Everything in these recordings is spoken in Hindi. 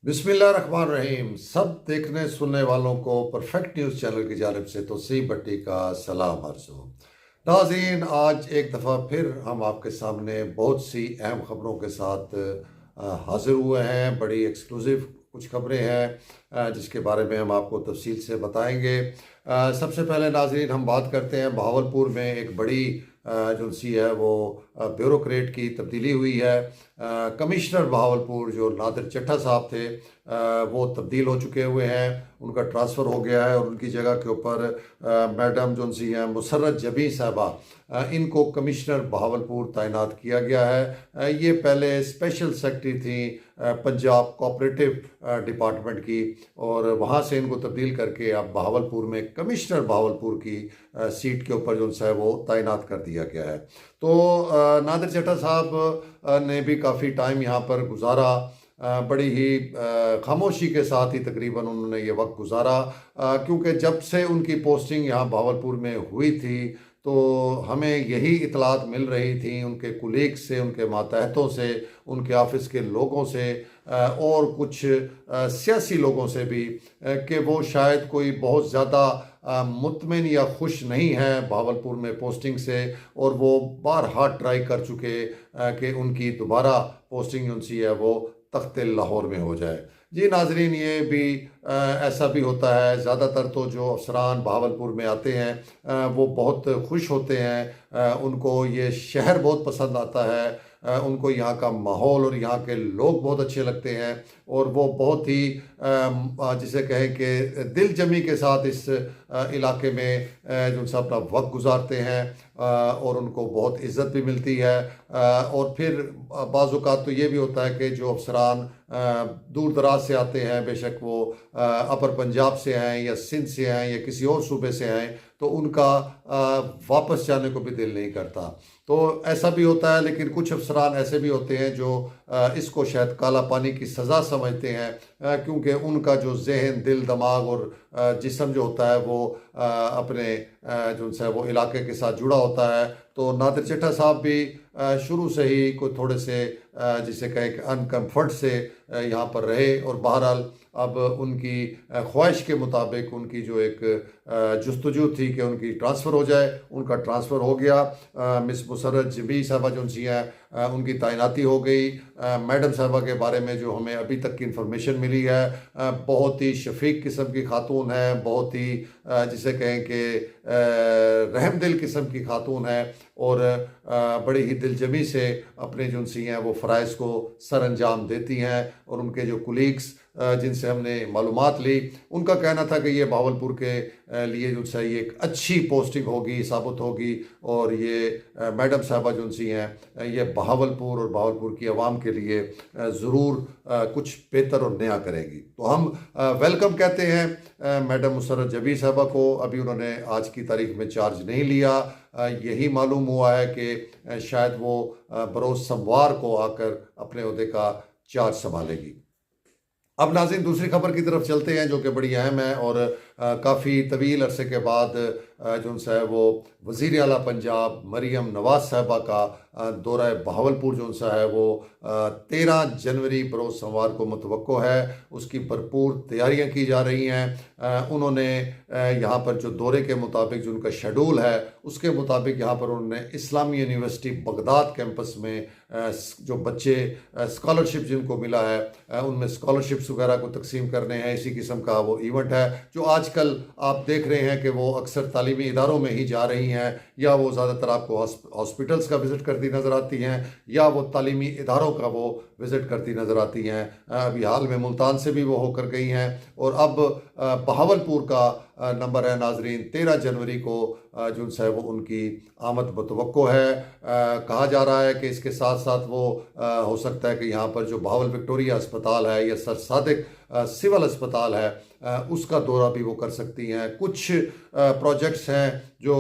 बिस्मिल्लाहिर्रहमानिर्रहीम। सब देखने सुनने वालों को परफेक्ट न्यूज़ चैनल की जानिब से तोसी भट्टी का सलाम अर्ज़ हो। नाज़रीन, आज एक दफ़ा फिर हम आपके सामने बहुत सी अहम ख़बरों के साथ हाज़िर हुए हैं। बड़ी एक्सक्लूसिव कुछ ख़बरें हैं जिसके बारे में हम आपको तफसील से बताएंगे। सबसे पहले नाज़रीन हम बात करते हैं, बहावलपुर में एक बड़ी जो सी है वो ब्यूरोक्रेट की तब्दीली हुई है। कमिश्नर बहावलपुर जो नादिर चट्टा साहब थे वो तब्दील हो चुके हुए हैं, उनका ट्रांसफ़र हो गया है और उनकी जगह के ऊपर मैडम जो सी हैं मुसर्रत जबी साहबा, इनको कमिश्नर बहावलपुर तैनात किया गया है। ये पहले स्पेशल सेक्रेटरी थी पंजाब कोऑपरेटिव डिपार्टमेंट की और वहाँ से इनको तब्दील करके अब बहावलपुर में कमिश्नर बहावलपुर की सीट के ऊपर जो है वो तैनात कर दिया गया है। तो नादिर चट्टा साहब ने भी काफ़ी टाइम यहाँ पर गुजारा, बड़ी ही खामोशी के साथ ही तकरीबन उन्होंने ये वक्त गुजारा, क्योंकि जब से उनकी पोस्टिंग यहाँ बहावलपुर में हुई थी तो हमें यही इतलात मिल रही थी उनके कुलीग से, उनके मातहतों से, उनके ऑफिस के लोगों से और कुछ सियासी लोगों से भी कि वो शायद कोई बहुत ज़्यादा मुतमिन या खुश नहीं है बहावलपुर में पोस्टिंग से, और वो बारहा ट्राई कर चुके कि उनकी दोबारा पोस्टिंग उनसी है वो तख्त लाहौर में हो जाए। जी नाजरीन, ये भी ऐसा भी होता है। ज़्यादातर तो जो अफसरान बहावलपुर में आते हैं वो बहुत खुश होते हैं, उनको ये शहर बहुत पसंद आता है, उनको यहाँ का माहौल और यहाँ के लोग बहुत अच्छे लगते हैं और वो बहुत ही जिसे कहें कि दिल जमी के साथ इस इलाके में जो सा अपना वक्त गुजारते हैं और उनको बहुत इज़्ज़त भी मिलती है। और फिर बाज़ औक़ात तो ये भी होता है कि जो अफसरान दूर दराज से आते हैं, बेशक वो अपर पंजाब से आएँ या सिंध से आएँ या किसी और सूबे से आएँ, तो उनका वापस जाने को भी दिल नहीं करता। तो ऐसा भी होता है, लेकिन कुछ अफसरान ऐसे भी होते हैं जो इसको शायद काला पानी की सज़ा समझते हैं, क्योंकि उनका जो जहन, दिल, दिमाग और जिस्म जो होता है वो अपने जो है वो इलाके के साथ जुड़ा होता है। तो नादिर चट्टा साहब भी शुरू से ही कोई थोड़े से जिसे कहें कि अनकम्फर्ट से यहाँ पर रहे और बहरहाल अब उनकी ख्वाहिश के मुताबिक उनकी जो एक जुस्तजू थी कि उनकी ट्रांसफ़र हो जाए, उनका ट्रांसफ़र हो गया। मिस मुसर्रत जबी साहबा जो सी हैं उनकी तैनाती हो गई। मैडम साहबा के बारे में जो हमें अभी तक की इंफॉर्मेशन मिली है, बहुत ही शफीक किस्म की खातून है, बहुत ही जिसे कहें कि रहमदिल किस्म की खातून है और बड़ी ही दिलजमी से अपने जो सी हैं वो फ़राइज़ को सर अंजाम देती हैं। और उनके जो कुलीग्स जिनसे हमने मालूमात ली, उनका कहना था कि ये बहावलपुर के लिए जो है ये एक अच्छी पोस्टिंग होगी, साबित होगी और ये मैडम साहबा जो सी हैं ये बहावलपुर और बहावलपुर की आवाम के लिए ज़रूर कुछ बेहतर और नया करेंगी। तो हम वेलकम कहते हैं मैडम मुसर्रत जबी साहबा को। अभी उन्होंने आज की तारीख में चार्ज नहीं लिया, यही मालूम हुआ है कि शायद वो बरोज़ सोमवार को आकर अपने ओहदे का चार्ज संभालेगी। अब नाज़रीन दूसरी खबर की तरफ चलते हैं जो कि बड़ी अहम है और काफ़ी तवील अरसे के बाद जो है वो वज़ीर आला पंजाब मरियम नवाज़ साहबा का दौरा बहावलपुर जो सा है वो 13 जनवरी बरोज़ सोमवार को मुतवक्को है। उसकी भरपूर तैयारियां की जा रही हैं। उन्होंने यहाँ पर जो दौरे के मुताबिक जो उनका शेड्यूल है उसके मुताबिक यहाँ पर उन्होंने इस्लामी यूनिवर्सिटी बगदाद कैंपस में जो बच्चे स्कॉलरशिप जिनको मिला है उनमें स्कॉलरशिप्स वगैरह को तकसीम करने हैं। इसी किस्म का वो इवेंट है जो आजकल आप देख रहे हैं कि वो अक्सर तालीमी इदारों में ही जा रही हैं, या वो ज़्यादातर आपको हॉस्पिटल्स का विज़िट करती नज़र आती हैं या वो तालीमी इदारों का वो विज़िट करती नज़र आती हैं। अभी हाल में मुल्तान से भी वो होकर गई हैं और अब बहावलपुर का नंबर है नाजरीन 13 जनवरी को जो है वो उनकी आमद मुतवक्को है। कहा जा रहा है कि इसके साथ साथ वो हो सकता है कि यहाँ पर जो बहावल विक्टोरिया अस्पताल है या सर सादिक सिविल अस्पताल है उसका दौरा भी वो कर सकती हैं। कुछ प्रोजेक्ट्स हैं जो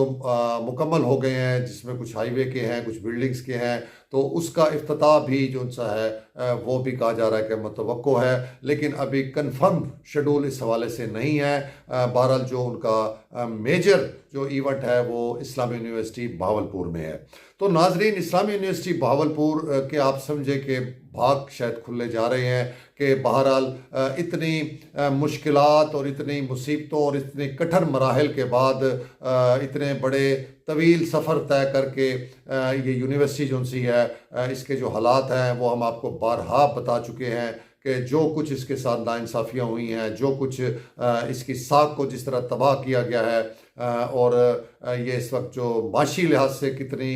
मुकम्मल हो गए हैं, जिसमें कुछ हाईवे के हैं, कुछ बिल्डिंग्स के हैं, तो उसका इफ्तिताह भी जो सा है वो भी कहा जा रहा है कि मुतवक्को है, लेकिन अभी कंफर्म शेड्यूल इस हवाले से नहीं है। बहरहाल जो उनका मेजर जो इवेंट है वो इस्लामी यूनिवर्सिटी बहावलपुर में है। तो नाजरीन, इस्लामी यूनिवर्सिटी बहावलपुर के आप समझे कि भाग शायद खुलने जा रहे हैं कि बहरहाल इतनी मुश्किलात और इतनी मुसीबतों और इतने कठिन मराहल के बाद इतने बड़े तवील सफ़र तय करके ये यूनिवर्सिटी जो सी है इसके जो हालात हैं वो हम आपको बारहा बता चुके हैं कि जो कुछ इसके साथ नाइंसाफ़ियाँ हुई हैं, जो कुछ इसकी साख को जिस तरह तबाह किया गया है और ये इस वक्त जो माशी लिहाज से कितनी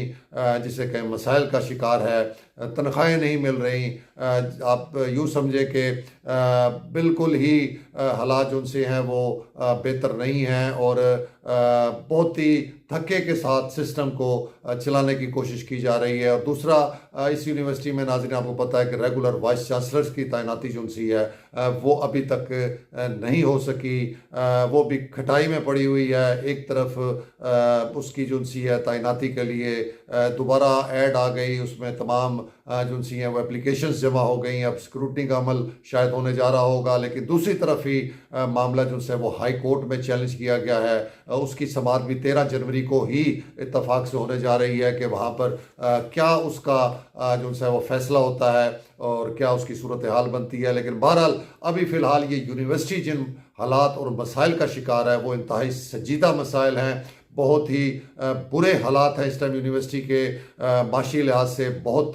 जिसे कहें मसाइल का शिकार है, तनख्वाहें नहीं मिल रही, आप यूँ समझे कि बिल्कुल ही हालात जो से हैं वो बेहतर नहीं हैं और बहुत ही धक्के के साथ सिस्टम को चलाने की कोशिश की जा रही है। और दूसरा, इस यूनिवर्सिटी में नाज़रीन आपको पता है कि रेगुलर वाइस चांसलर्स की तैनाती जो सी है वो अभी तक नहीं हो सकी, वो भी खटाई में पड़ी हुई है। एक तरफ उसकी जो सी है तैनाती के लिए दोबारा ऐड आ गई, उसमें तमाम जो सी हैं वो एप्लीकेशंस जमा हो गई, अब स्क्रूटनी का अमल शायद होने जा रहा होगा। लेकिन दूसरी तरफ ही मामला जो है वो हाई कोर्ट में चैलेंज किया गया है, उसकी समाअत भी 13 जनवरी को ही इत्तफाक से होने जा रही है कि वहाँ पर क्या उसका जो है वो फैसला होता है और क्या उसकी सूरत हाल बनती है। लेकिन बहरहाल अभी फ़िलहाल ये यूनिवर्सिटी जिन हालात और मसाइल का शिकार है वो इंतहाई संजीदा मसाइल हैं, बहुत ही बुरे हालात हैं इस टाइम यूनिवर्सिटी के माशी लिहाज से, बहुत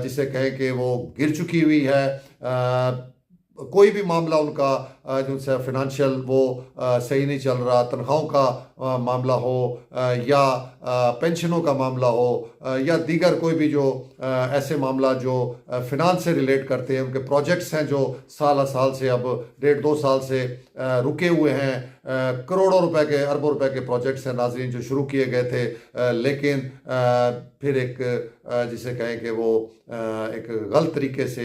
जिसे कहें कि वो गिर चुकी हुई है। कोई भी मामला उनका जो है फिनंशियल वो सही नहीं चल रहा, तनख्वाहों का मामला हो या पेंशनों का मामला हो या दीगर कोई भी जो ऐसे मामला जो फिनांस से रिलेट करते हैं, उनके प्रोजेक्ट्स हैं जो साल साल से अब 1.5-2 साल से रुके हुए हैं, करोड़ों रुपए के अरबों रुपए के प्रोजेक्ट्स हैं नाजरीन जो शुरू किए गए थे, लेकिन फिर एक जिसे कहें कि वो एक गलत तरीके से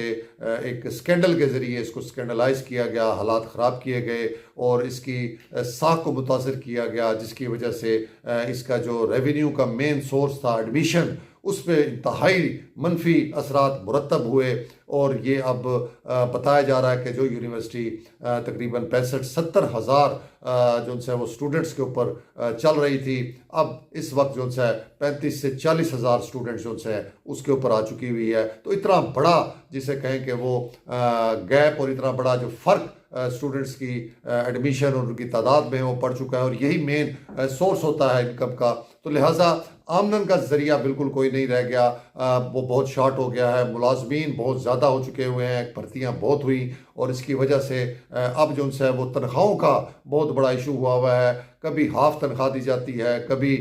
एक स्कैंडल के ज़रिए इसको स्कैंडलाइज किया गया, हालात ख़राब किए गए और इसकी साख को मुतासर किया गया, जिसकी वजह से इसका जो रेवेन्यू का मेन सोर्स था एडमिशन, उस पर इंतहाई मनफी असरात मुरतब हुए। और ये अब बताया जा रहा है कि जो यूनिवर्सिटी तकरीबन 65-70 हज़ार जो है वो स्टूडेंट्स के ऊपर चल रही थी, अब इस वक्त जो है 35 से 40 हज़ार स्टूडेंट्स जो है उसके ऊपर आ चुकी हुई है। तो इतना बड़ा जिसे कहें कि वो गैप और इतना बड़ा जो फ़र्क स्टूडेंट्स की एडमिशन और उनकी तादाद में वो पड़ चुका है और यही मेन सोर्स होता है इनकम का। तो लिहाजा आमदन का ज़रिया बिल्कुल कोई नहीं रह गया, वो बहुत शॉर्ट हो गया है, मुलाजमीन बहुत ज़्यादा हो चुके हुए हैं, भर्तियाँ बहुत हुई और इसकी वजह से अब जो है वो तनख्वाहों का बहुत बड़ा इशू हुआ है। कभी हाफ तनख्वाह दी जाती है, कभी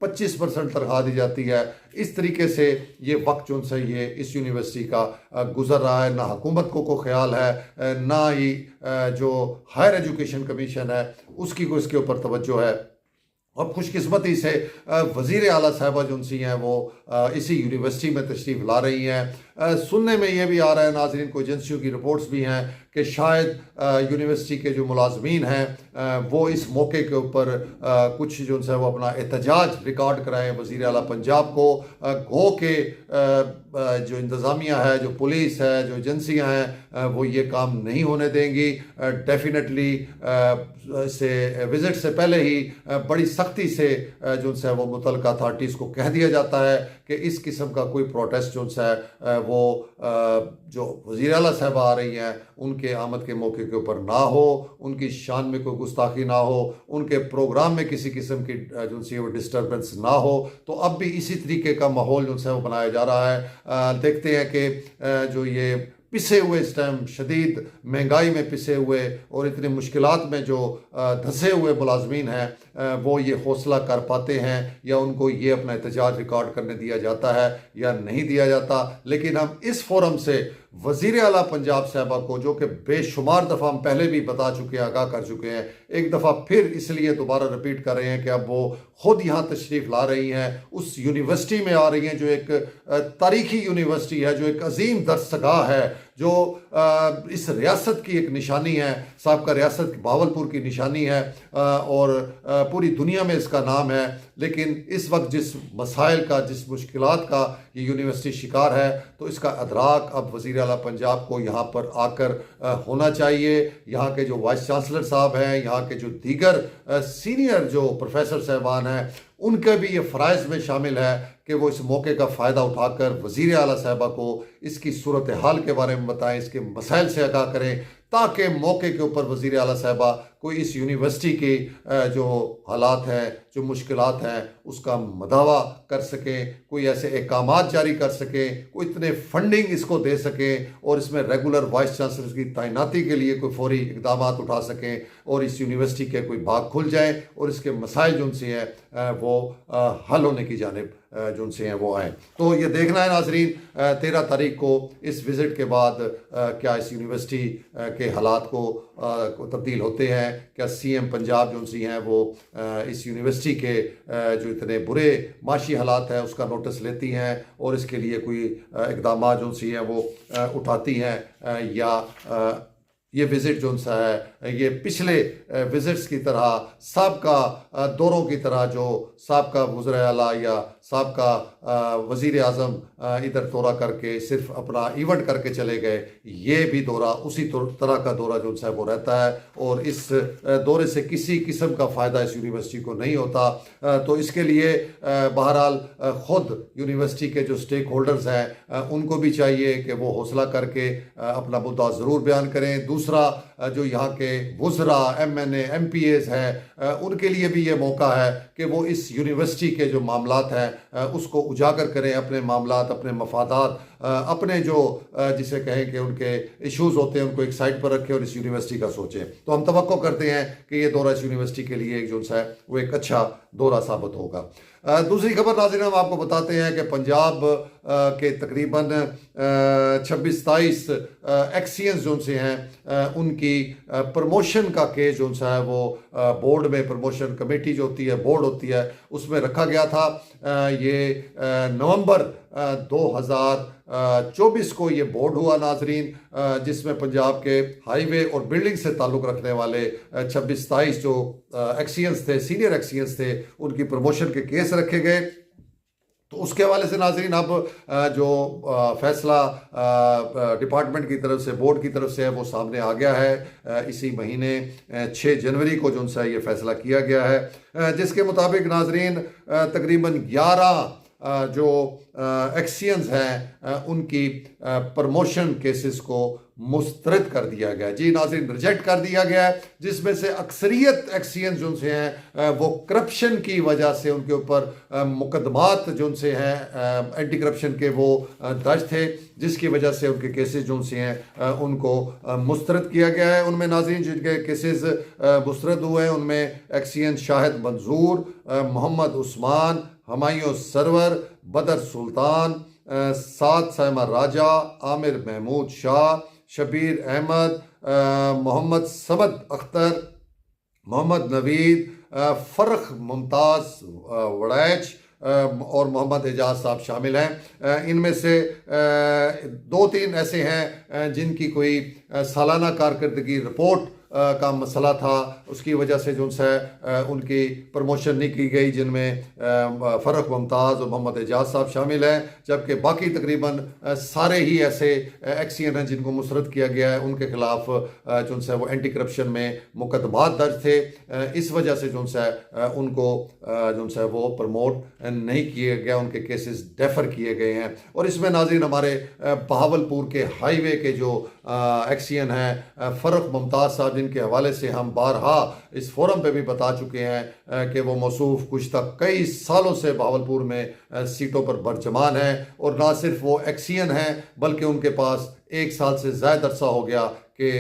25% तनख्वाह दी जाती है। इस तरीके से ये वक्त जो है ये इस यूनिवर्सिटी का गुजर रहा है। ना हुकूमत को ख्याल है, ना ही जो हायर एजुकेशन कमीशन है उसकी को इसके ऊपर तवज्जो है। अब खुशकिस्मती से वज़ीर आला साहिबा जो सी हैं वो इसी यूनिवर्सिटी में तशरीफ़ ला रही हैं। सुनने में ये भी आ रहा है नाज़रीन, को एजेंसियों की रिपोर्ट्स भी हैं कि शायद यूनिवर्सिटी के जो मुलाजमीन हैं वो इस मौके के ऊपर कुछ जो है वो अपना एहतजाज रिकॉर्ड कराएं वज़ीर आला पंजाब को, गो के जो इंतज़ामिया है, जो पुलिस है, जो एजेंसियाँ हैं वो ये काम नहीं होने देंगी। डेफिनेटली से विज़िट से पहले ही बड़ी सख्ती से जो है वो मुतल्लिक़ा अथॉरिटीज़ को कह दिया जाता है कि इस किस्म का कोई प्रोटेस्ट जो है वो जो वज़ीर आला साहिबा आ रही हैं उनके आमद के मौके के ऊपर ना हो, उनकी शान में कोई गुस्ताखी ना हो, उनके प्रोग्राम में किसी किस्म की जो सी वो डिस्टर्बेंस ना हो। तो अब भी इसी तरीके का माहौल जो है वो बनाया जा रहा है। देखते हैं कि जो ये पिसे हुए इस टाइम शदीद महंगाई में पिसे हुए और इतनी मुश्किलात में जो धंसे हुए मुलाजमीन हैं वो ये हौसला कर पाते हैं या उनको ये अपना एहतजाज रिकॉर्ड करने दिया जाता है या नहीं दिया जाता। लेकिन हम इस फोरम से वज़ीर आला पंजाब साहबा को, जो कि बेशुमार दफ़ा हम पहले भी बता चुके हैं, आगाह कर चुके हैं, एक दफ़ा फिर इसलिए दोबारा रिपीट कर रहे हैं कि अब वो ख़ुद यहाँ तशरीफ़ ला रही हैं, उस यूनिवर्सिटी में आ रही हैं जो एक तारीखी यूनिवर्सिटी है, जो एक अजीम दरसगाह है, जो इस रियासत की एक निशानी है, साबका रियासत भावलपुर की निशानी है, और पूरी दुनिया में इसका नाम है। लेकिन इस वक्त जिस मसाइल का, जिस मुश्किलात का ये यूनिवर्सिटी शिकार है, तो इसका अदराक अब वज़ीर आला पंजाब को यहाँ पर आकर होना चाहिए। यहाँ के जो वाइस चांसलर साहब हैं, यहाँ के जो दीगर सीनियर जो प्रोफेसर साहबान हैं, उनके भी ये फ़राइज़ में शामिल है कि वो इस मौके का फ़ायदा उठाकर वज़ीर आला साहबा को इसकी सूरत हाल के बारे में बताएं, इसके मसाइल से आगाह करें, ताकि मौके के ऊपर वज़ीर आला साहबा कोई इस यूनिवर्सिटी के जो हालात हैं, जो मुश्किलात हैं, उसका मदावा कर सकें, कोई ऐसे अहकामात जारी कर सकें, कोई इतने फंडिंग इसको दे सकें और इसमें रेगुलर वाइस चांसलर की तैनाती के लिए कोई फौरी इकदाम उठा सकें और इस यूनिवर्सिटी के कोई भाग खुल जाए और इसके मसाइल जो उनसे हैं वो हल होने की जानिब जो उनसे हैं वो आएँ। तो ये देखना है नाजरीन 13 तारीख को इस विज़िट के बाद क्या इस यूनिवर्सिटी के हालात को तब्दील होते हैं, क्या CM पंजाब जो उनसे हैं वो इस यूनिवर्सिटी के जो इतने बुरे माशी हालात हैं उसका नोटिस लेती हैं और इसके लिए कोई इकदाम जो उनसे हैं वो उठाती हैं, या ये विज़िट जो सा है ये पिछले विज़िट्स की तरह, साबका दौरों की तरह, जो साबका वज़ीर आला या साबका वज़ीर आज़म इधर दौरा करके सिर्फ अपना इवेंट करके चले गए, ये भी दौरा उसी तरह का दौरा जो सा वो रहता है और इस दौरे से किसी किस्म का फ़ायदा इस यूनिवर्सिटी को नहीं होता। तो इसके लिए बहरहाल ख़ुद यूनिवर्सिटी के जो स्टेक होल्डर्स हैं उनको भी चाहिए कि वो हौसला करके अपना मुद्दा ज़रूर बयान करें। दूसरा, जो यहाँ के वुज़रा, MNA, MPAs हैं, उनके लिए भी ये मौका है कि वो इस यूनिवर्सिटी के जो मामलात हैं उसको उजागर करें, अपने मामलात, अपने मफादात, अपने जो जिसे कहें कि उनके इश्यूज़ होते हैं उनको एक साइड पर रखें और इस यूनिवर्सिटी का सोचें। तो हम तवक्को करते हैं कि ये दौरा इस यूनिवर्सिटी के लिए जो सा है वो एक अच्छा दौरा साबित होगा। दूसरी खबर नाज़रीन हम आपको बताते हैं कि पंजाब के तकरीबन 26-27 एक्सियंस जो से हैं उनकी प्रमोशन का केस जो सा है वो बोर्ड में, प्रमोशन कमेटी जो होती है, बोर्ड होती है, उसमें रखा गया था। ये नवंबर 2024 को ये बोर्ड हुआ नाजरीन, जिसमें पंजाब के हाईवे और बिल्डिंग से ताल्लुक़ रखने वाले 26-27 जो एक्सियंस थे, सीनियर एक्सियंस थे, उनकी प्रमोशन के केस रखे गए। तो उसके हवाले से नाजरीन अब जो फैसला डिपार्टमेंट की तरफ से, बोर्ड की तरफ से है, वो सामने आ गया है। इसी महीने 6 जनवरी को जो सा ये फैसला किया गया है, जिसके मुताबिक नाजरीन तकरीबन 11 जो एक्सियंस हैं उनकी प्रमोशन केसेस को मुस्तरद कर दिया गया। जी नाज़रीन, रिजेक्ट कर दिया गया है, जिसमें से अक्सरियत एक्सियंस जो से हैं वो करप्शन की वजह से उनके ऊपर मुकदमात जो से हैं एंटी करप्शन के वो दर्ज थे, जिसकी वजह से उनके केसेस जो से हैं उनको मुस्तरद किया गया है। उनमें नाज़रीन जिनके केसेस मुस्तरद हुए हैं उनमें एक्सियंस शाहिद मंजूर, मोहम्मद उस्मान, हमायूं सरवर, बदर सुल्तान, साद सैमा राजा, आमिर महमूद शाह, शबीर अहमद, मोहम्मद समद अख्तर, मोहम्मद नवीद, फ़र्ख मुमताज़ वड़ैच और मोहम्मद एजाज साहब शामिल हैं। इनमें से 2-3 ऐसे हैं जिनकी कोई सालाना कारकर्दगी रिपोर्ट का मसला था, उसकी वजह से जो है उनकी प्रमोशन नहीं की गई, जिनमें फ़र्ख मुमताज़ और मोहम्मद एजाज साहब शामिल हैं। जबकि बाकी तकरीबन सारे ही ऐसे एक्सियन हैं जिनको मुस्तरद किया गया है, उनके खिलाफ जो है वो एंटी करप्शन में मुकदमात दर्ज थे। इस वजह से जो है उनको जो है वो प्रमोट नहीं किया गया, उनके केसेस डेफर किए गए हैं। और इसमें नाज़रीन हमारे बहावलपुर के हाईवे के जो एक्सियन हैं फ़र्ख मुमताज़ साहब, जिनके हवाले से हम बारहा इस फोरम पे भी बता चुके हैं कि वो मौसूफ कुछ तक कई सालों से बहावलपुर में सीटों पर बरजमान है, और ना सिर्फ वो एक्सियन हैं बल्कि उनके पास 1 साल से ज़्यादा अरसा हो गया कि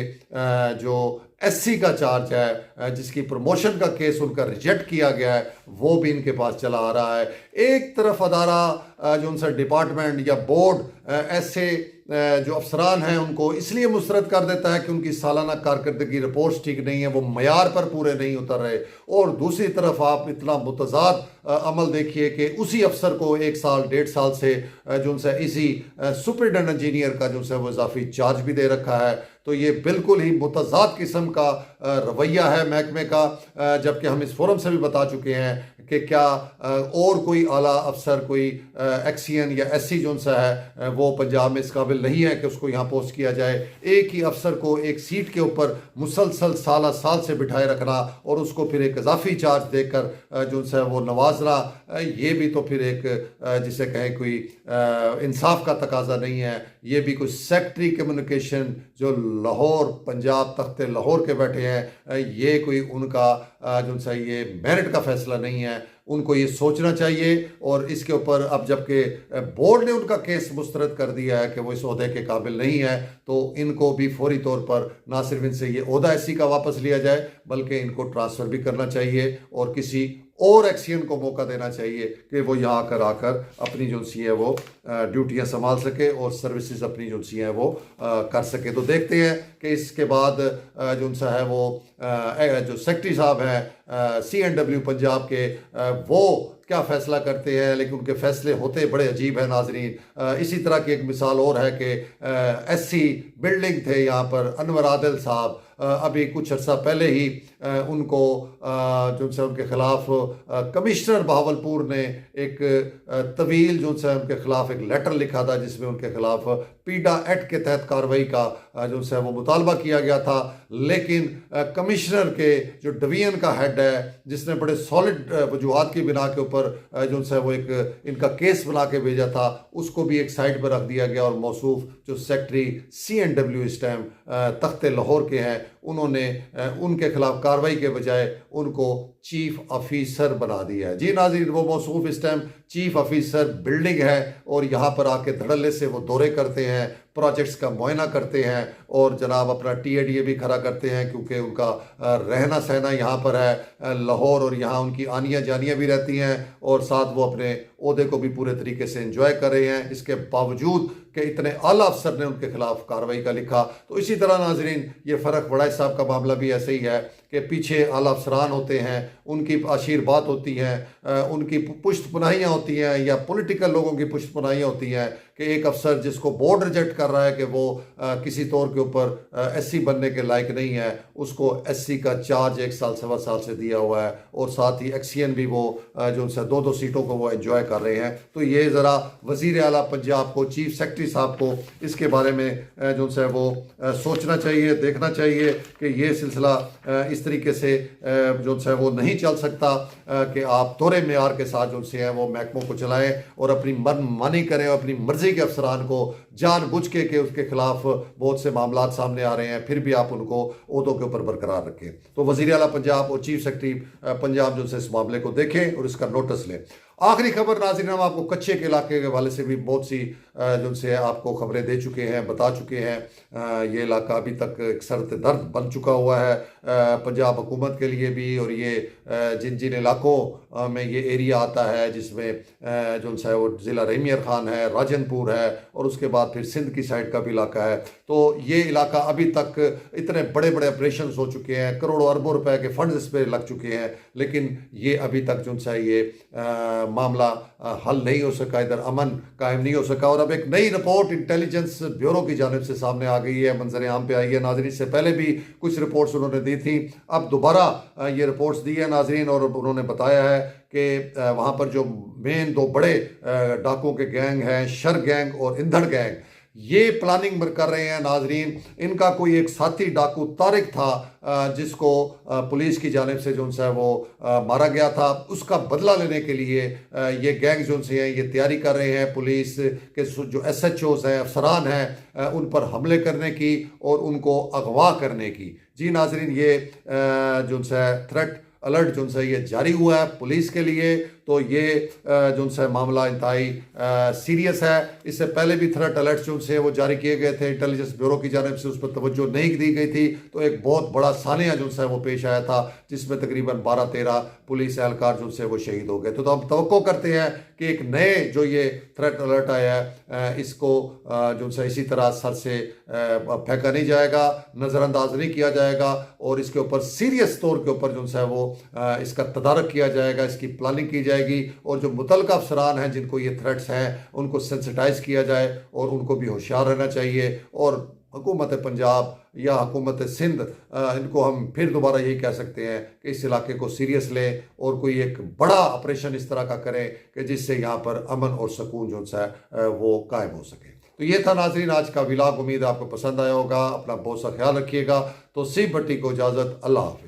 जो SC का चार्ज है, जिसकी प्रमोशन का केस उनका रिजेक्ट किया गया है, वो भी इनके पास चला आ रहा है। एक तरफ अदारा जो उनसे डिपार्टमेंट या बोर्ड ऐसे जो अफसरान हैं उनको इसलिए मुस्तरद कर देता है कि उनकी सालाना कारकर्दगी रिपोर्ट्स ठीक नहीं है, वो मयार पर पूरे नहीं उतर रहे, और दूसरी तरफ आप इतना मुतज़ाद अमल देखिए कि उसी अफसर को 1 साल 1.5 साल से जो सा इसी सुपरिटेंडेंट इंजीनियर का जो सा वो इजाफी चार्ज भी दे रखा है। तो ये बिल्कुल ही मुतज़ाद किस्म का रवैया है महकमे का, जबकि हम इस फोरम से भी बता चुके हैं कि क्या और कोई आला अफसर, कोई एक्सियन या एससी जो सा है वो पंजाब में इस काबिल नहीं है कि उसको यहाँ पोस्ट किया जाए। एक ही अफसर को एक सीट के ऊपर मुसलसल साल साल से बिठाए रखना और उसको फिर एक इजाफी चार्ज देकर जो सा वो नवाजना, ये भी तो फिर एक जिसे कहें कोई इंसाफ का तकाजा नहीं है। ये भी कोई सेक्रेटरी कम्युनिकेशन जो लाहौर पंजाब तख्ते लाहौर के बैठे हैं, ये कोई उनका जो सा ये मेरिट का फैसला नहीं है। उनको ये सोचना चाहिए। और इसके ऊपर अब जबकि बोर्ड ने उनका केस मुस्तरद कर दिया है कि वो इस ओहदे के काबिल नहीं है, तो इनको भी फौरी तौर पर ना सिर्फ इनसे ये ओहदा एससी का वापस लिया जाए बल्कि इनको ट्रांसफ़र भी करना चाहिए और किसी और एक्सियन को मौका देना चाहिए कि वो यहाँ आकर अपनी जो सी है वो ड्यूटियाँ संभाल सके और सर्विसेज अपनी जो सी है वो कर सके। तो देखते हैं कि इसके बाद जो सा है वो जो सेक्रेटरी साहब हैं CNW पंजाब के, वो क्या फ़ैसला करते हैं। लेकिन उनके फ़ैसले होते बड़े अजीब हैं नाजरीन। इसी तरह की एक मिसाल और है कि SC बिल्डिंग थे यहाँ पर, अनवर आदिल साहब अभी कुछ अर्सा पहले ही उनको जो सा उनके खिलाफ कमिश्नर बहावलपुर ने एक तवील जो सा उनके खिलाफ एक लेटर लिखा था जिसमें उनके खिलाफ पीडा एक्ट के तहत कार्रवाई का जो सा वो मुतालबा किया गया था। लेकिन कमिश्नर के जो डिवीजन का हेड है, जिसने बड़े सॉलिड वजूहात की बिना के ऊपर जो सा वो एक इनका केस बना के भेजा था, उसको भी एक साइड पर रख दिया गया और मौसूफ जो सेक्रेटरी CNW इस टाइम तख्ते लाहौर के हैं, उन्होंने उनके खिलाफ कार्रवाई के बजाय उनको चीफ ऑफिसर बना दिया है। जी नाज़रीन, वो मौसूफ इस टाइम चीफ ऑफिसर बिल्डिंग है और यहाँ पर आके धड़ल्ले से वो दौरे करते हैं, प्रोजेक्ट्स का मुआयना करते हैं और जनाब अपना TADA भी खड़ा करते हैं, क्योंकि उनका रहना सहना यहाँ पर है लाहौर और यहाँ उनकी आनियाँ जानियाँ भी रहती हैं और साथ वो अपने ओहदे को भी पूरे तरीके से एंजॉय कर रहे हैं। इसके बावजूद कि इतने आला अफसर ने उनके खिलाफ कार्रवाई का लिखा। तो इसी तरह नाजरीन ये फ़र्क बड़ा साहब का मामला भी ऐसे ही है कि पीछे आला अफसरान होते हैं, उनकी आशीर्वाद होती हैं, उनकी पुश्त पनाहियाँ होती हैं या पॉलिटिकल लोगों की पुश्त पनाहियाँ होती हैं कि एक अफसर जिसको बोर्ड रिजेक्ट कर रहा है कि वो किसी तौर के ऊपर SC बनने के लायक नहीं है, उसको SC का चार्ज 1 साल 1.25 साल से दिया हुआ है और साथ ही एक्सियन भी वो जो उनसे 2-2 सीटों को वो एंजॉय कर रहे हैं। तो ये ज़रा वज़ीर आला पंजाब को, चीफ सेक्रेटरी साहब को इसके बारे में जो है वो सोचना चाहिए, देखना चाहिए कि ये सिलसिला इस तरीके से जो है वो नहीं चल सकता कि आप दोहरे मेयार के साथ जो से हैं वो महकमों को चलाएं और अपनी मनमानी करें और अपनी मर्जी के अफसरान को जानबूझ के उसके खिलाफ बहुत से मामला सामने आ रहे हैं, फिर भी आप उनको ओहदों के ऊपर बरकरार रखें। तो वज़ीर आला पंजाब और चीफ सेक्रेटरी पंजाब जो है इस मामले को देखें और इसका नोटिस लें। आखिरी खबर नाज़रीन, हम आपको कच्चे के इलाके के हवाले से भी बहुत सी जो से आपको खबरें दे चुके हैं, बता चुके हैं। ये इलाका अभी तक एक सरत दर्द बन चुका हुआ है पंजाब हुकूमत के लिए भी, और ये जिन जिन इलाकों में ये एरिया आता है जिसमें जो है वो ज़िला रहीमियर खान है, राजनपुर है और उसके बाद फिर सिंध की साइड का भी इलाका है। तो ये इलाका अभी तक इतने बड़े बड़े ऑपरेशन हो चुके हैं, करोड़ों अरबों रुपए के फंड इस पर लग चुके हैं, लेकिन ये अभी तक जो है ये मामला हल नहीं हो सका, इधर अमन कायम नहीं हो सका। और अब एक नई रिपोर्ट इंटेलिजेंस ब्यूरो की जानिब से सामने आ गई है, मंजर आम पे आई है नाजरीन। से पहले भी कुछ रिपोर्ट्स उन्होंने दी थी, अब दोबारा ये रिपोर्ट्स दी है नाजरीन, और उन्होंने बताया है कि वहाँ पर जो मेन 2 बड़े डाकुओं के गैंग हैं, शर गैंग और ईंधन गैंग, ये प्लानिंग कर रहे हैं नाजरीन। इनका कोई एक साथी डाकू तारिक था जिसको पुलिस की जानिब से जो है वो मारा गया था, उसका बदला लेने के लिए ये गैंग जो से हैं ये तैयारी कर रहे हैं पुलिस के जो SHOs हैं, अफसरान हैं, उन पर हमले करने की और उनको अगवा करने की। जी नाजरीन, ये जो है थ्रेट अलर्ट जो है ये जारी हुआ है पुलिस के लिए। तो ये जो है मामला इंतहाई सीरियस है। इससे पहले भी थ्रेट अलर्ट जो से वो जारी किए गए थे, इंटेलिजेंस ब्यूरो की जानिब से उस पर तवज्जो नहीं दी गई थी। तो एक बहुत बड़ा सानिया जो है वो पेश आया था जिसमें तकरीबन 12-13 पुलिस एहलकार जो से वो शहीद हो गए। तो हम तवक्को करते हैं कि एक नए जो ये थ्रेट अलर्ट आया है इसको जो है इसी तरह सर से फेंका नहीं जाएगा, नज़रअंदाज नहीं किया जाएगा और इसके ऊपर सीरियस तौर के ऊपर जो है वो इसका तदारक किया जाएगा, इसकी प्लानिंग की जाएगी और जो मुतलका अफसरान हैं जिनको ये थ्रेट्स हैं उनको सेंसिटाइज किया जाए और उनको भी होशियार रहना चाहिए। और हुकूमत पंजाब या हुकूमत सिंध, इनको हम फिर दोबारा यही कह सकते हैं कि इस इलाके को सीरियस लें और कोई एक बड़ा ऑपरेशन इस तरह का करें कि जिससे यहाँ पर अमन और सुकून जो सा वो कायम हो सके। तो ये था नाजरीन आज का व्लॉग, उम्मीद है आपको पसंद आया होगा। अपना बहुत सा ख्याल रखिएगा। तो सी भट्टी को इजाज़त, अल्लाह हाफिज़।